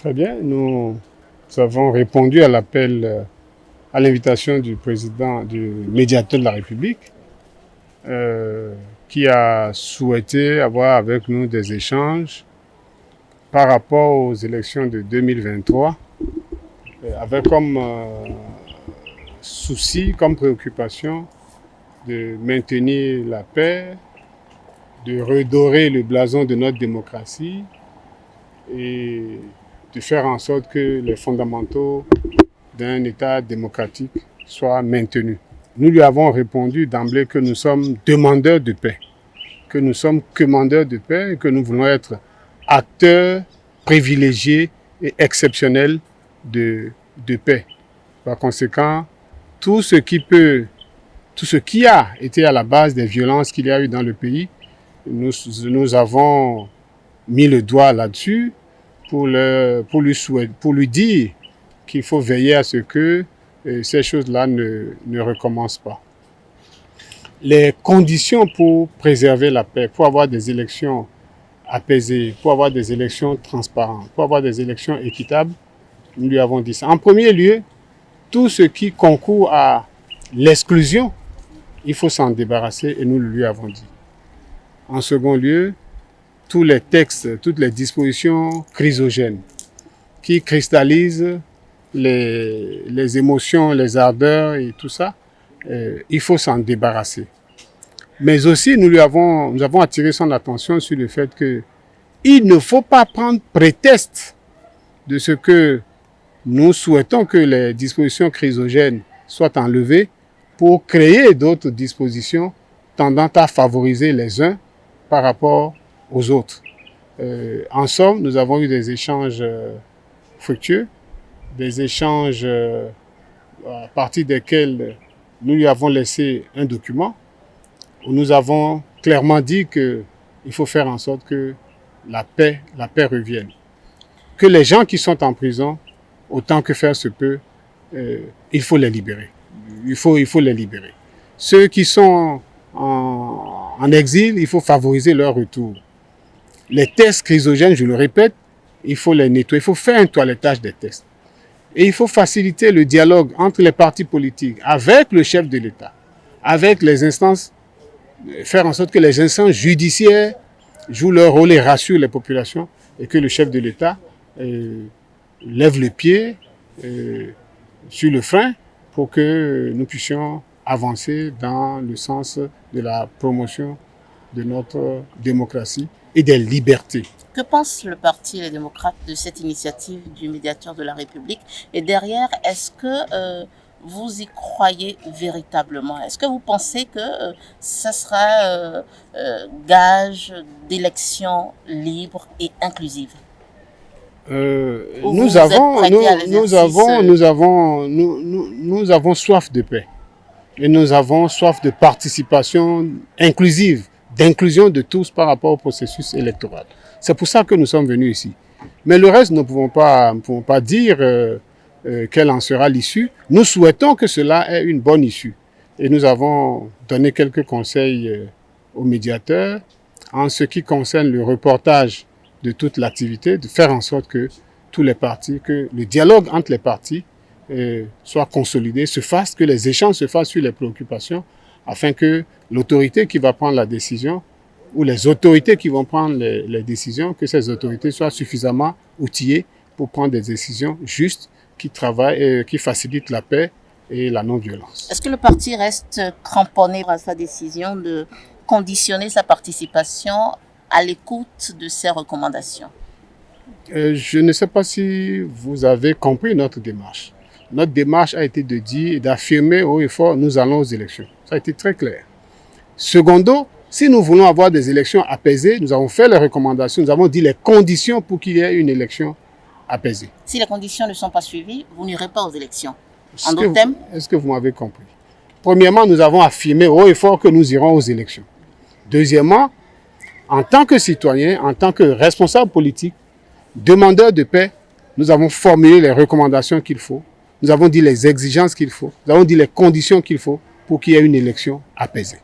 Très bien. Nous avons répondu à l'appel, à l'invitation du président, du médiateur de la République, qui a souhaité avoir avec nous des échanges par rapport aux élections de 2023, avec comme souci, comme préoccupation de maintenir la paix, de redorer le blason de notre démocratie et de faire en sorte que les fondamentaux d'un État démocratique soient maintenus. Nous lui avons répondu d'emblée que nous sommes demandeurs de paix, que nous sommes commandeurs de paix et que nous voulons être acteurs privilégiés et exceptionnels de paix. Par conséquent, tout ce qui a été à la base des violences qu'il y a eu dans le pays, nous avons mis le doigt là-dessus pour lui dire qu'il faut veiller à ce que ces choses-là ne recommencent pas. Les conditions pour préserver la paix, pour avoir des élections apaisées, pour avoir des élections transparentes, pour avoir des élections équitables, nous lui avons dit ça. En premier lieu, tout ce qui concourt à l'exclusion, il faut s'en débarrasser et nous lui avons dit. En second lieu, tous les textes, toutes les dispositions chrysogènes qui cristallisent les émotions, les ardeurs et tout ça, il faut s'en débarrasser. Mais aussi, nous avons attiré son attention sur le fait qu'il ne faut pas prendre prétexte de ce que nous souhaitons que les dispositions chrysogènes soient enlevées pour créer d'autres dispositions tendant à favoriser les uns par rapport aux autres. En somme, nous avons eu des échanges fructueux, des échanges à partir desquels nous lui avons laissé un document où nous avons clairement dit qu'il faut faire en sorte que la paix revienne. Que les gens qui sont en prison, autant que faire se peut, il faut les libérer. Il faut les libérer. Ceux qui sont en exil, il faut favoriser leur retour. Les tests chrysogènes, je le répète, il faut les nettoyer. Il faut faire un toilettage des tests. Et il faut faciliter le dialogue entre les partis politiques, avec le chef de l'État, avec les instances, faire en sorte que les instances judiciaires jouent leur rôle et rassurent les populations et que le chef de l'État lève le pied sur le frein pour que nous puissions avancer dans le sens de la promotion de notre démocratie et des libertés. Que pense le Parti Les Démocrates de cette initiative du médiateur de la République? Et derrière, est-ce que vous y croyez véritablement? Est-ce que vous pensez que ça sera gage d'élections libres et inclusives? Nous avons soif de paix et nous avons soif de participation inclusive, d'inclusion de tous par rapport au processus électoral. C'est pour ça que nous sommes venus ici. Mais le reste, nous ne pouvons pas dire quelle en sera l'issue. Nous souhaitons que cela ait une bonne issue. Et nous avons donné quelques conseils aux médiateurs en ce qui concerne le reportage de toute l'activité, de faire en sorte que tous les partis, que le dialogue entre les partis soit consolidé, se fasse, que les échanges se fassent sur les préoccupations, afin que l'autorité qui va prendre la décision ou les autorités qui vont prendre les décisions, que ces autorités soient suffisamment outillées pour prendre des décisions justes qui travaillent et qui facilitent la paix et la non-violence. Est-ce que le parti reste cramponné à sa décision de conditionner sa participation à l'écoute de ces recommandations? Je ne sais pas si vous avez compris notre démarche. Notre démarche a été de dire et d'affirmer haut et fort, nous allons aux élections. Ça a été très clair. Secondo, si nous voulons avoir des élections apaisées, nous avons fait les recommandations, nous avons dit les conditions pour qu'il y ait une élection apaisée. Si les conditions ne sont pas suivies, vous n'irez pas aux élections. En d'autres termes? Est-ce que vous m'avez compris? Premièrement, nous avons affirmé haut et fort que nous irons aux élections. Deuxièmement, en tant que citoyens, en tant que responsables politiques, demandeurs de paix, nous avons formulé les recommandations qu'il faut. Nous avons dit les exigences qu'il faut. Nous avons dit les conditions qu'il faut pour qu'il y ait une élection apaisée.